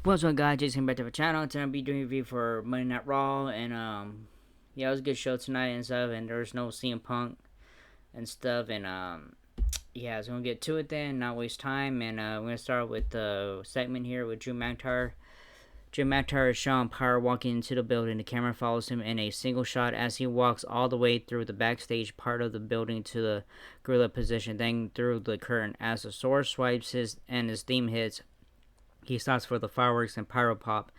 What's up, guys? Jason back to the channel. Today I'll be doing a review for Monday Night Raw, and yeah, it was a good show tonight and stuff. And there was no CM Punk and stuff, and yeah, so we're gonna get to it then, not waste time. And we're gonna start with the segment here with Drew McIntyre. Drew McIntyre is shown power walking into the building. The camera follows him in a single shot as he walks all the way through the backstage part of the building to the gorilla position, then through the curtain. As the sword swipes his theme hits, he stops for the fireworks and pyro pop,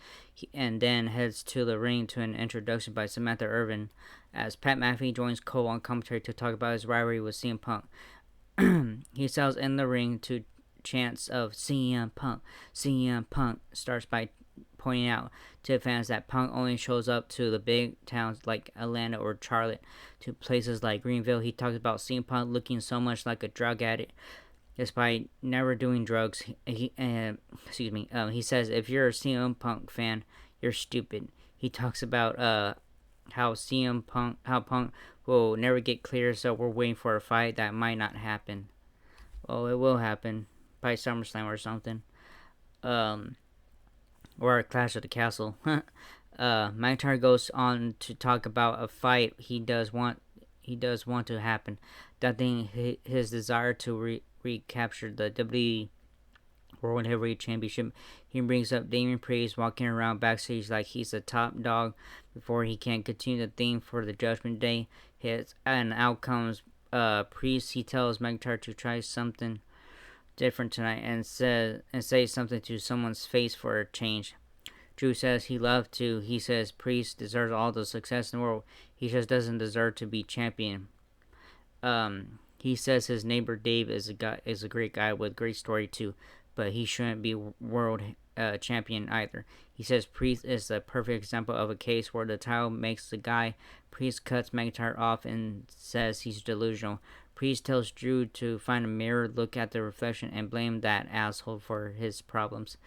and then heads to the ring to an introduction by Samantha Irvin, as Pat McAfee joins Cole on commentary to talk about his rivalry with CM Punk. He sells in the ring to chants of CM Punk. CM Punk starts by pointing out to fans that Punk only shows up to the big towns like Atlanta or Charlotte, to places like Greenville. He talks about CM Punk looking so much like a drug addict despite never doing drugs. He says if you're a CM Punk fan, you're stupid. He talks about how Punk will never get clear, so we're waiting for a fight that might not happen. Well, it will happen by SummerSlam or something, um, or a Clash of the Castle. McIntyre goes on to talk about a fight he does want to happen. That thing, his desire to recapture the WWE World Heavyweight Championship. He brings up Damian Priest walking around backstage like he's the top dog before he can continue the theme for the Judgment Day. Out comes Priest. He tells McIntyre to try something different tonight and say something to someone's face for a change. Drew says he loved to. He says Priest deserves all the success in the world. He just doesn't deserve to be champion. He says his neighbor Dave is a great guy with great story too, but he shouldn't be world champion either. He says Priest is the perfect example of a case where the title makes the guy. Priest cuts McIntyre off and says he's delusional. Priest tells Drew to find a mirror, look at the reflection, and blame that asshole for his problems.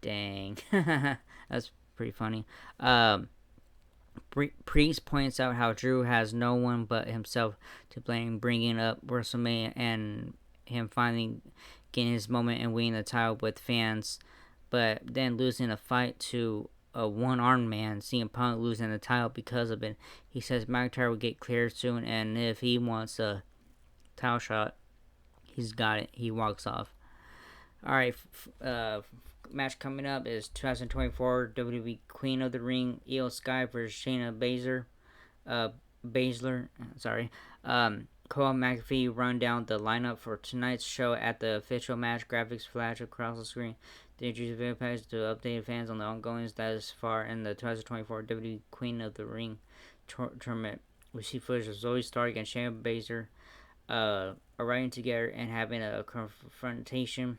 Dang, that's pretty funny. Priest points out how Drew has no one but himself to blame, bringing up WrestleMania and him finally getting his moment and winning the title with fans, but then losing a fight to a one-armed man, CM Punk losing the title because of it. He says McIntyre will get cleared soon, and if he wants a title shot, he's got it. He walks off. All right, match coming up is 2024 WWE Queen of the Ring Io Sky versus Shayna Baszler. Sorry. Cole McAfee run down the lineup for tonight's show at the official match. Graphics flash across the screen. The introduce video package to update fans on the ongoing status far in the 2024 WWE Queen of the Ring tournament. We see footage of Zoe Stark and Shayna Baszler arriving together and having a confrontation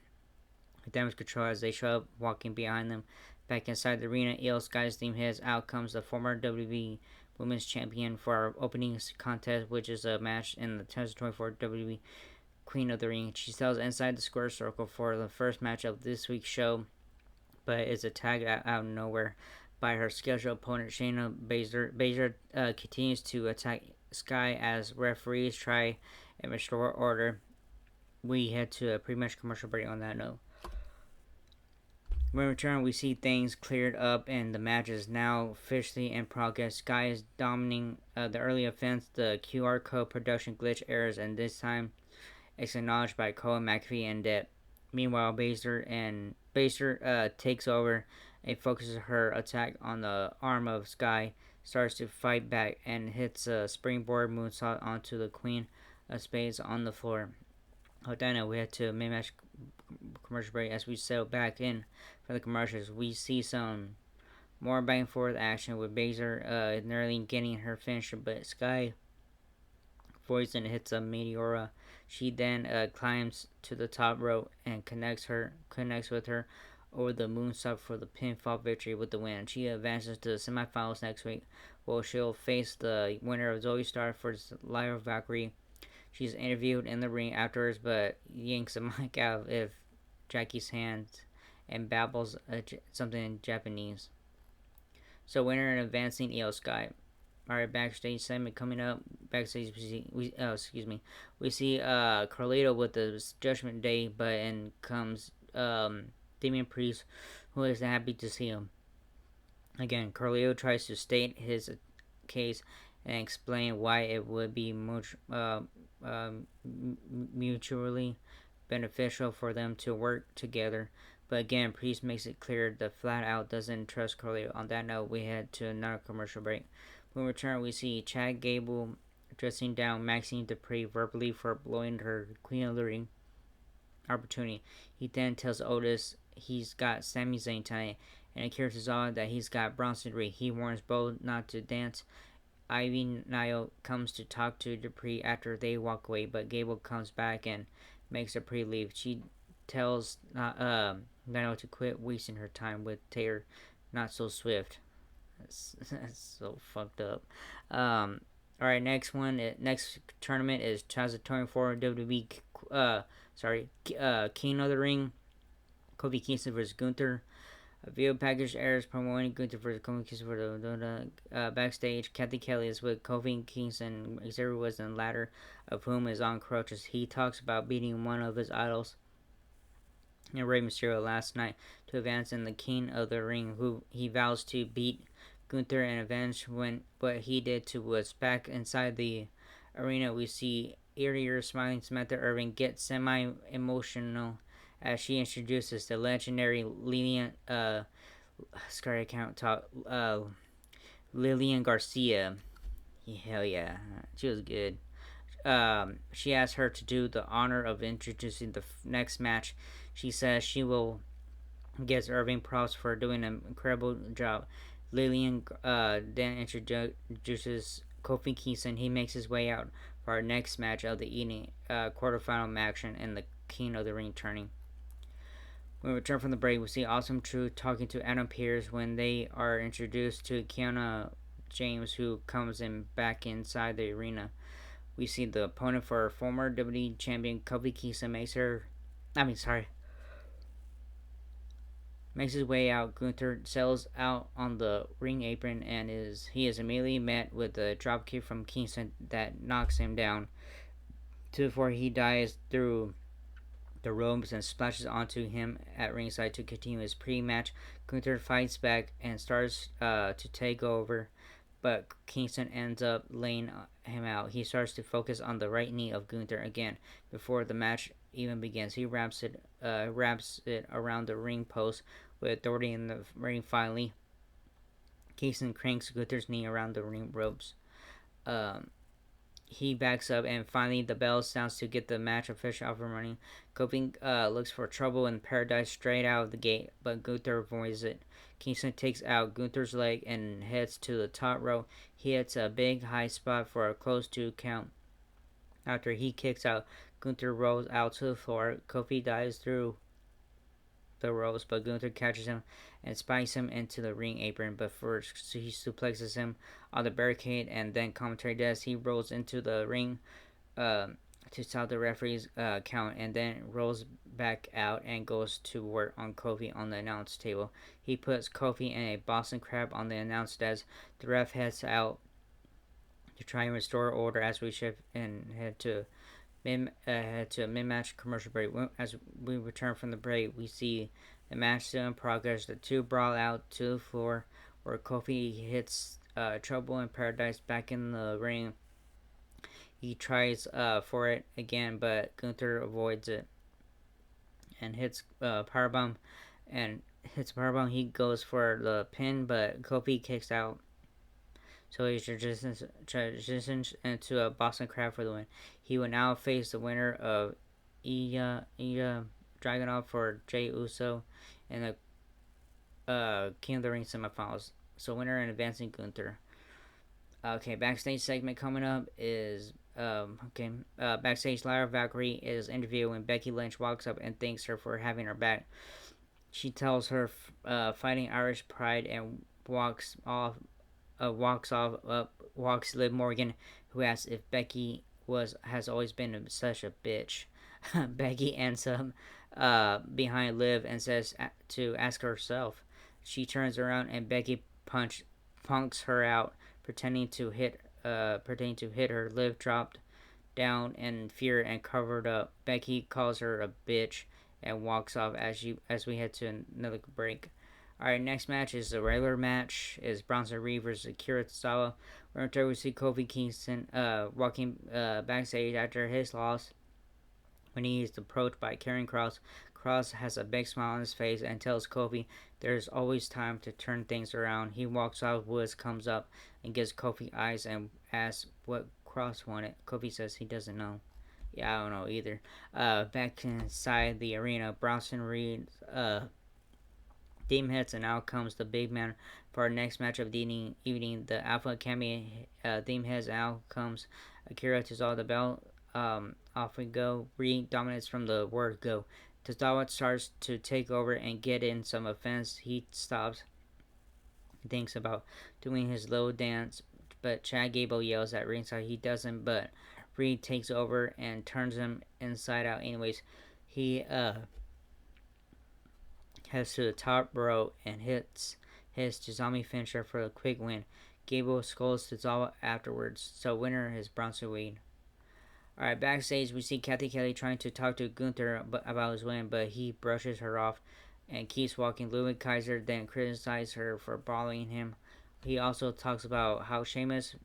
with Damage Control as they show up, walking behind them. Back inside the arena, Io Sky's theme hits. Out comes the former WWE Women's Champion for our opening contest, which is a match in the 2024 WWE Queen of the Ring. She sells inside the square circle for the first match of this week's show, but is attacked out of nowhere by her scheduled opponent, Shayna Baszler. Baszler continues to attack Sky as referees try and restore order. We head to a pre-match commercial break on that note. When we return, we see things cleared up and the match is now officially in progress. Sky is dominating the early offense. The QR code production glitch errors, and this time it's acknowledged by Cole McAfee and Depp. Meanwhile, Baszler takes over and focuses her attack on the arm of Sky, starts to fight back, and hits a springboard moonsault onto the Queen of Spades on the floor. Now we head to a mid-match commercial break. As we settle back in for the commercials, we see some more back and forth action with Baszler nearly getting her finisher, but Sky avoids and hits a Meteora. She then climbs to the top rope and connects with her over the moonsault for the pinfall victory with the win. She advances to the semifinals next week, where she'll face the winner of Zoe Stark for Lyra Valkyrie. She's interviewed in the ring afterwards, but yanks a mic out of Jackie's hand and babbles something in Japanese. So winner and advancing Io Sky. Alright, backstage segment coming up. Backstage, we see Carlito with the Judgment Day, but in comes Damian Priest, who is happy to see him. Again, Carlito tries to state his case and explain why it would be mutually beneficial for them to work together. But again, Priest makes it clear that flat out doesn't trust Carlito. On that note, we head to another commercial break. When we return, we see Chad Gable dressing down Maxine Dupree verbally for blowing her Queen of the Ring opportunity. He then tells Otis he's got Sami Zayn tonight, and Akira Tozawa that he's got Bronson Reed. He warns both not to dance. Ivy Nile comes to talk to Dupree after they walk away, but Gable comes back and makes Dupree leave. She tells Nile to quit wasting her time with Taylor, not so swift. That's so fucked up. All right, next tournament is 2024 WWE. King of the Ring. Kofi Kingston versus Gunther. A video package airs promoting Gunther versus Kofi Kingston for the backstage. Kathy Kelly is with Kofi Kingston. Xavier Woods, and the latter of whom is on crutches. He talks about beating one of his idols, and Rey Mysterio, last night to advance in the King of the Ring, who he vows to beat Gunther and avenge what he did to Woods. Back inside the arena, we see ear smiling Samantha Irvin get semi-emotional as she introduces the legendary Lilian Lillian Garcia. Hell yeah, she was good. She asked her to do the honor of introducing the next match. She says she will give Irving props for doing an incredible job. Lillian then introduces Kofi Kingston. He makes his way out for our next match of the evening, quarterfinal action in the King of the Ring tourney. When we return from the break, we see Awesome Truth talking to Adam Pearce when they are introduced to Kiana James, who comes in back inside the arena. We see the opponent for former WWE champion Kofi Kingston makes his way out. Gunther sails out on the ring apron and he is immediately met with a dropkick from Kingston that knocks him down before he dives through the ropes and splashes onto him at ringside to continue his pre-match. Gunther fights back and starts to take over, but Kingston ends up laying him out. He starts to focus on the right knee of Gunther again before the match even begins. He wraps it around the ring post with authority in the ring. Finally, Kingston cranks Gunther's knee around the ring ropes. He backs up, and finally the bell sounds to get the match official off and running. Kofi looks for trouble in Paradise straight out of the gate, but Gunther avoids it. Kingston takes out Gunther's leg and heads to the top rope. He hits a big high spot for a close 2 count. After he kicks out, Gunther rolls out to the floor. Kofi dives through the ropes, but Gunther catches him and spikes him into the ring apron. But first, he suplexes him on the barricade, and then commentary does. He rolls into the ring to stop the referee's count, and then rolls back out and goes to work on Kofi on the announce table. He puts Kofi in a Boston Crab on the announce desk. The ref heads out to try and restore order as we shift and head to a mid-match commercial break. As we return from the break, we see the match still in progress. The two brawl out to the floor, where Kofi hits Trouble in Paradise back in the ring. He tries for it again, but Gunther avoids it and hits powerbomb. He goes for the pin, but Kofi kicks out. So he transitions into a Boston Crab for the win. He will now face the winner of Ilya Dragunov for Jey Uso in the King of the Ring semifinals. So winner and advancing Gunther. Okay, backstage segment coming up is backstage. Lyra Valkyrie is interviewed when Becky Lynch walks up and thanks her for having her back. She tells her fighting Irish pride and walks Liv Morgan, who asks if Becky has always been such a bitch. Becky ends up behind Liv and says to ask herself. She turns around and Becky punks her out, pretending to hit her. Liv dropped down in fear and covered up. Becky calls her a bitch and walks off as we head to another break. Alright, next match is the regular match. Is Bronson Reed versus Akira Tozawa. We're we see Kofi Kingston walking backstage after his loss when he is approached by Karrion Kross. Kross has a big smile on his face and tells Kofi there's always time to turn things around. He walks out, Woods comes up and gives Kofi eyes and asks what Kross wanted. Kofi says he doesn't know. Yeah, I don't know either. Back inside the arena, Bronson Reed team hits, and out comes the big man for our next match of the evening. The Alpha Academy theme hits, and out comes Akira Tozawa. The belt off we go. Reed dominates from the word go. Tozawa starts to take over and get in some offense. He stops, thinks about doing his little dance, but Chad Gable yells at ringside he doesn't, but Reed takes over and turns him inside out anyways. He heads to the top row and hits his Tizami finisher for a quick win. Gable scolds Tozawa afterwards, so winner is Bronson Reed. Alright, backstage we see Kathy Kelly trying to talk to Gunther about his win, but he brushes her off and keeps walking. Ludwig Kaiser then criticizes her for bothering him. He also talks about how Sheamus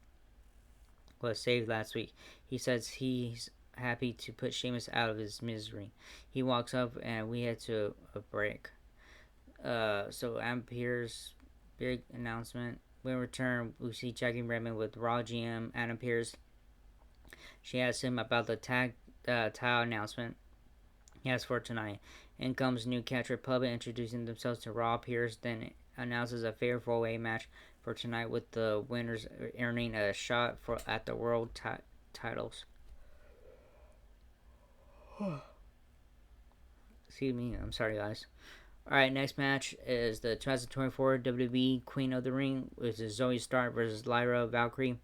was saved last week. He says he's happy to put Sheamus out of his misery. He walks up and we head to a break. So Adam Pearce, big announcement. When we return, we see Jackie Redmond with Raw GM Adam Pearce. She asks him about the tag title announcement he has for tonight. In comes New Catch Republic introducing themselves to Raw. Pearce then announces a fair four-way match for tonight with the winners earning a shot at the world titles. Excuse me, I'm sorry guys. Alright, next match is the 2024 WWE Queen of the Ring, which is Zoe Stark versus Lyra Valkyria,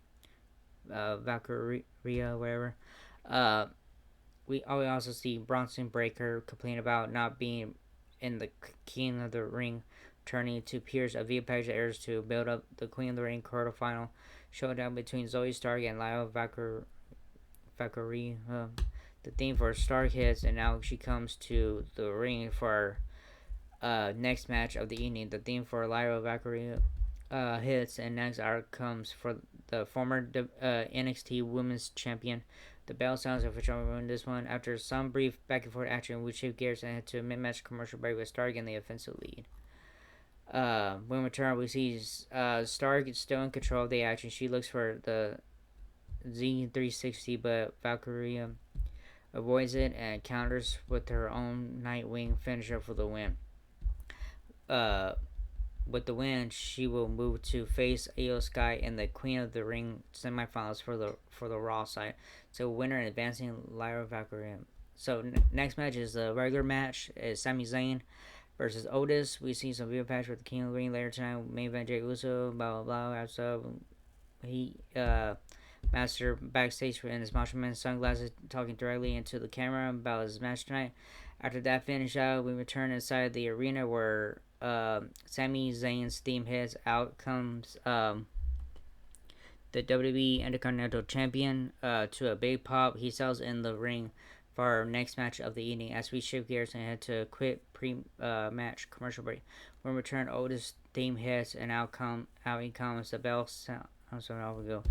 whatever. We also see Bronson Breakker complain about not being in the King of the Ring, turning to Pearce, a video package that airs to build up the Queen of the Ring quarterfinal showdown between Zoe Stark and Lyra Valkyria. The theme for Stark hits, and now she comes to the ring for next match of the evening. The theme for Lyra Valkyria hits, and next out comes for the former NXT Women's Champion. The bell sounds official in this one. After some brief back and forth action, we shift gears and head to a mid-match commercial break with Stark in the offensive lead. When we return, we see Stark is still in control of the action. She looks for the Z360, but Valkyria avoids it and counters with her own Nightwing finisher for the win. With the win, she will move to face Io Sky in the Queen of the Ring semifinals for the Raw side. So winner advancing Lyra Valkyria. So next match is the regular match. Is Sami Zayn versus Otis. We see some video patch with the King of the Ring later tonight. Main event Jey Uso, blah blah blah. So he Master backstage in his Macho Man sunglasses, talking directly into the camera about his match tonight. After that finish out, we return inside the arena where Sami Zayn's theme hits. Out comes the WWE Intercontinental Champion to a big pop. He sells in the ring for our next match of the evening as we shift gears and head to a quick pre-match commercial break. When we return, Otis' theme hits and out he comes the bell sound. I'm sorry, off we go.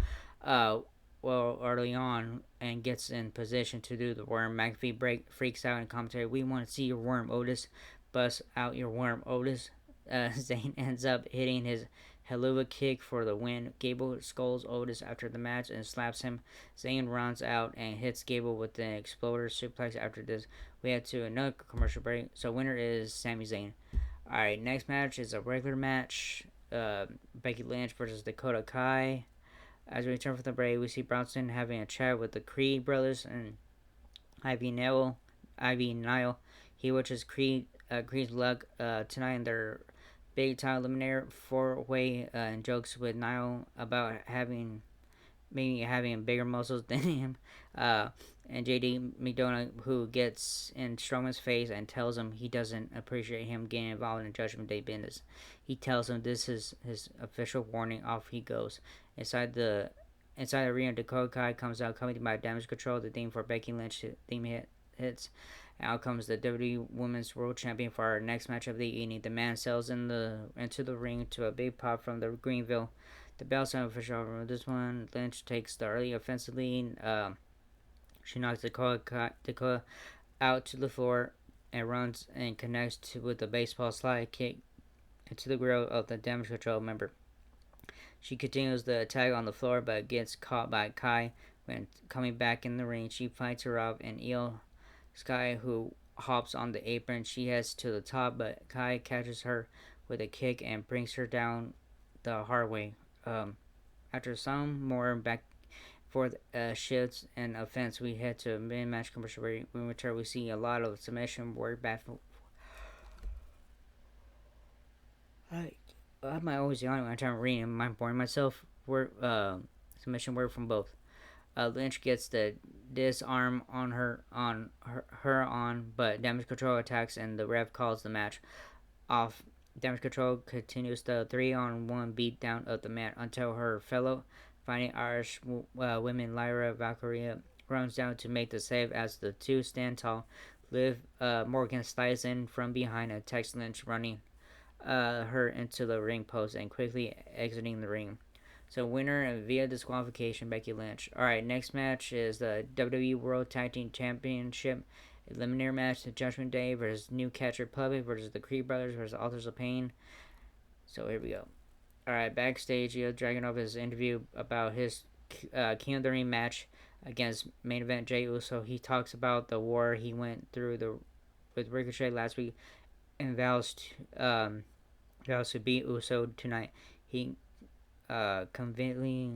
Early on and gets in position to do the worm. McAfee freaks out in commentary. We want to see your worm, Otis. Bust out your worm, Otis. Zayn ends up hitting his Helluva kick for the win. Gable scolds Otis after the match and slaps him. Zayn runs out and hits Gable with an exploder suplex. After this, we head to another commercial break. So winner is Sami Zayn. Alright, next match is a regular match. Becky Lynch versus Dakota Kai. As we return from the break, we see Bronson having a chat with the Creed brothers and Ivy Nile. He wishes Creed's luck tonight in their big title eliminator 4-way and jokes with Nile about having bigger muscles than him. And JD McDonough, who gets in Strowman's face and tells him he doesn't appreciate him getting involved in Judgment Day business. He tells him this is his official warning. Off he goes. Inside the arena, Dakota Kai comes out, accompanied by Damage Control. The theme for Becky Lynch theme hits. Out comes the WWE Women's World Champion for our next match of the evening. The man sails into the ring to a big pop from the Greenville. The bell sound official. This one, Lynch takes the early offensive lead. She knocks Dakota out to the floor and runs and connects with a baseball slide kick into the grill of the Damage Control member. She continues the attack on the floor but gets caught by Kai. When coming back in the ring, she fights her off and Io Sky, who hops on the apron. She heads to the top, but Kai catches her with a kick and brings her down the hard way. After some more back forth shifts and offense, we head to a mid-match commercial break. When we return, we see a lot of submission work back. I might always yawn when I'm trying to read. I might boring myself. Submission work from both. Lynch gets the disarm on her, but Damage Control attacks and the ref calls the match off. Damage Control continues the 3-on-1 beatdown of the mat until her fellow Fighting Irish women Lyra Valkyria runs down to make the save as the two stand tall. Liv Morgan slides in from behind and attacks Lynch, running her into the ring post and quickly exiting the ring. So winner via disqualification, Becky Lynch. Alright, next match is the WWE World Tag Team Championship Eliminator match. The Judgment Day versus New Catch Republic versus the Creed Brothers versus Authors of Pain. So here we go. Alright, backstage, Dragunov is interviewed about his King of the Ring match against main event Jey Uso. He talks about the war he went through with Ricochet last week and vows to beat Uso tonight. He conveniently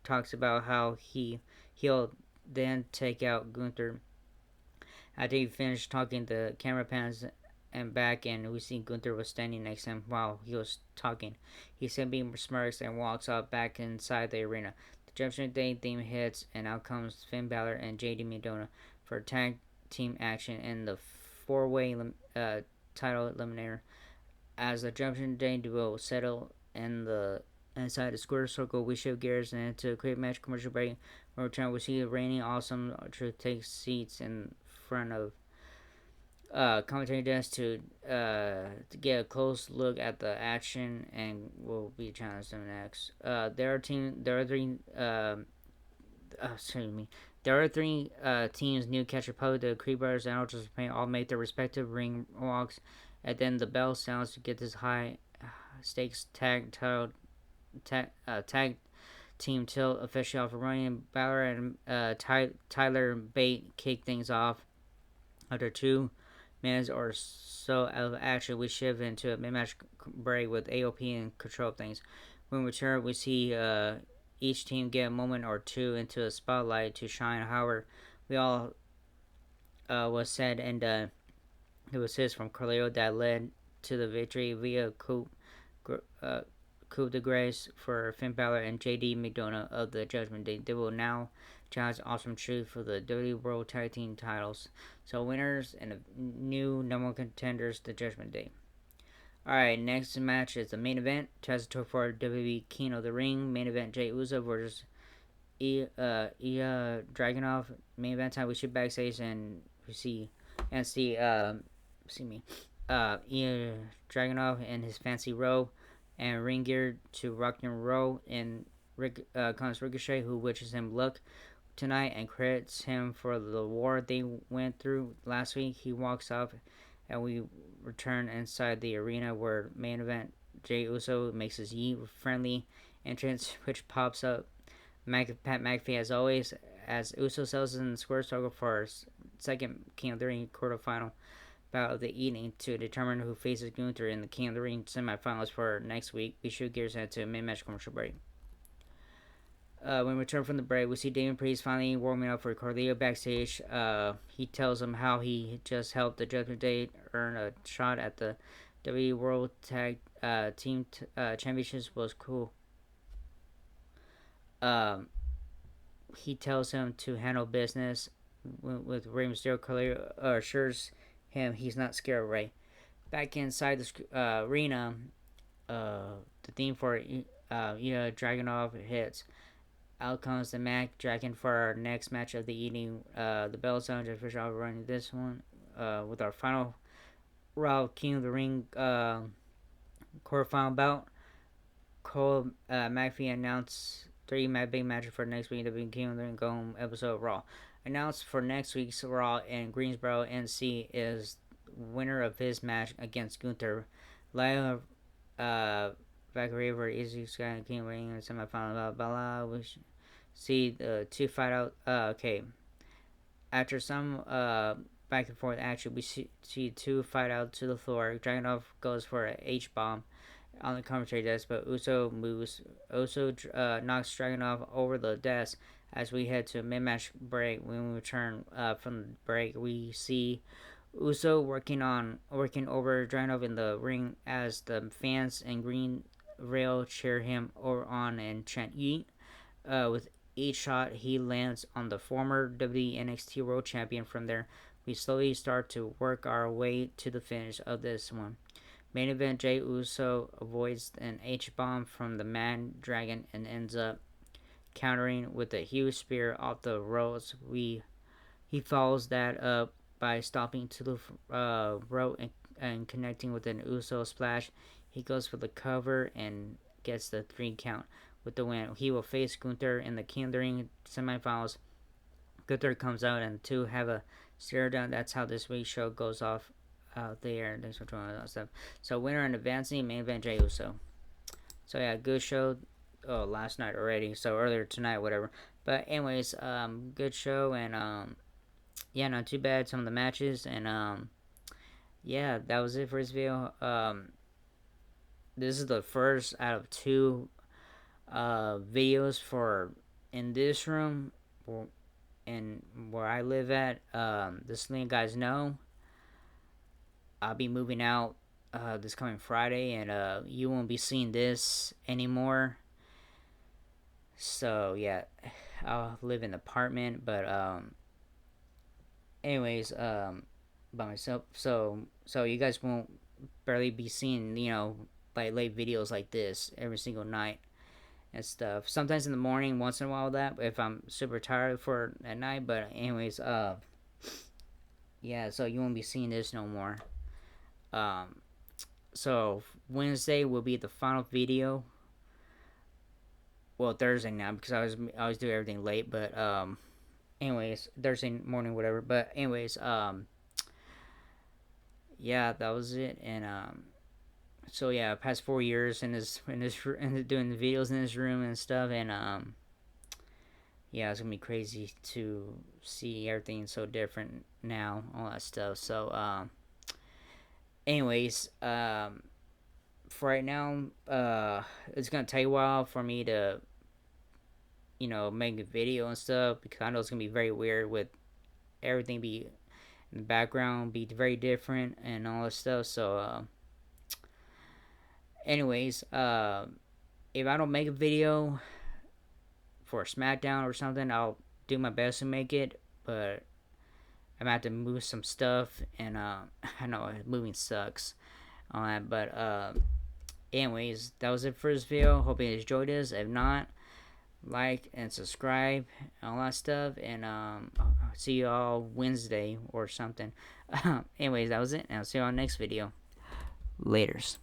talks about how he'll then take out Gunther. After he finished talking, the camera pans and back, and we see Gunther was standing next to him while he was talking. He simply smirks and walks up back inside the arena. The Judgment Day theme hits, and out comes Finn Balor and JD McDonough for tag team action in the four-way title eliminator. As the Judgment Day duo settle inside the square circle, we shift gears and into a quick match commercial break. When we return, we see the reigning Awesome Truth take seats in front of commentary desk to get a close look at the action, and we'll be challenged them next. There are three teams: New Catch Republic, the Creed Brothers, and Ultras Pain all make their respective ring walks, and then the bell sounds to get this high stakes tag team tilt officially off. Ryan Balor and Tyler Bate kick things off. After 2 minutes or so of action, we shift into a mid-match break with AOP and control things. When we return, we see each team get a moment or two into the spotlight to shine. However, we all was said and it was his from Carleo that led to the victory via coup de grace for Finn Balor and JD McDonough of the Judgment Day. They will now challenge Awesome Truth for the WWE World Tag Team titles. So winners and the new number one contenders, the Judgment Day. Alright, next match is the main event. Tazatour for WWE King of the Ring. Main event Jey Uso versus Ilya Dragunov. Main event time we shoot backstage and we see Ilya Dragunov in his fancy robe and ring gear to rock and roll, and comes Ricochet, who wishes him luck tonight and credits him for the war they went through last week. He walks off, and we return inside the arena where main event Jey Uso makes his friendly entrance, which pops up Pat McAfee as always, as Uso sells in the square circle for our second King of the Ring quarterfinal bout of the evening to determine who faces Gunther in the King of the Ring semifinals for next week. We shoot gears into a mid-match commercial break. When we return from the break, we see Damian Priest finally warming up for Carleo backstage. He tells him how he just helped the Judgment Day earn a shot at the WWE World Tag Team Championships. Was cool. He tells him to handle business with Rey Mysterio. Carleo assures him he's not scared of Rey. Back inside the arena, the theme for Dragunov hits. Out comes the Mac Dragon for our next match of the evening. The bell sounds official running this one. with our final Raw King of the Ring quarterfinal bout. Cole McAfee announced 3 big matches for next week. The King of the Ring Go Home episode of Raw. Announced for next week's Raw in Greensboro, NC, is winner of his match against Gunther. Lyle Vancouver, Easy Sky, King of the Ring, semifinal. Blah. We see the two fight out. Okay. After some back and forth action, we see two fight out to the floor. Dragunov goes for a H-bomb on the commentary desk, but Uso knocks Dragunov over the desk. As we head to a mid-match break, when we return from the break, we see Uso working over Dragunov in the ring as the fans in green rail cheer him on and chant "Yeet." With each shot he lands on the former WWE NXT World Champion. From there, we slowly start to work our way to the finish of this one. Main event, Jey Uso avoids an H-bomb from the Mad Dragon and ends up countering with a huge spear off the ropes. He follows that up by stopping to the rope and connecting with an Uso splash. He goes for the cover and gets the 3 count with the win. He will face Gunther in the King of the Ring semifinals. Gunther comes out and the two have a stare down. That's how this week's show goes off out there. Thanks for joining us. So winner and advancing, main event, Jey Uso. So yeah, good show. Oh, last night already. So earlier tonight, whatever. But anyways, good show, and yeah, not too bad. Some of the matches, and yeah, that was it for this video. This is the first out of 2 videos for in this room and where I live at. Just letting you guys know, I'll be moving out this coming Friday, and you won't be seeing this anymore. So yeah, I'll live in an apartment, but anyways, by myself. So you guys won't barely be seeing, like late videos like this every single night and stuff. Sometimes in the morning, once in a while that, if I'm super tired for at night. But anyways, yeah, so you won't be seeing this no more. So Wednesday will be the final video. Well, Thursday now, because I always do everything late, but anyways, Thursday morning, whatever. But anyways, yeah, that was it. And so yeah, past 4 years in doing the videos in this room and stuff, and yeah, it's gonna be crazy to see everything so different now, all that stuff. So anyways, for right now, it's gonna take a while for me to make a video and stuff, because I know it's gonna be very weird with everything be in the background be very different and all that stuff. So anyways, if I don't make a video for SmackDown or something, I'll do my best to make it, but I'm gonna have to move some stuff, and I know moving sucks on that. But anyways, that was it for this video. Hope you enjoyed this. If not, like and subscribe and all that stuff, and I'll see you all Wednesday or something. Anyways, that was it, and I'll see you all next video. Laters.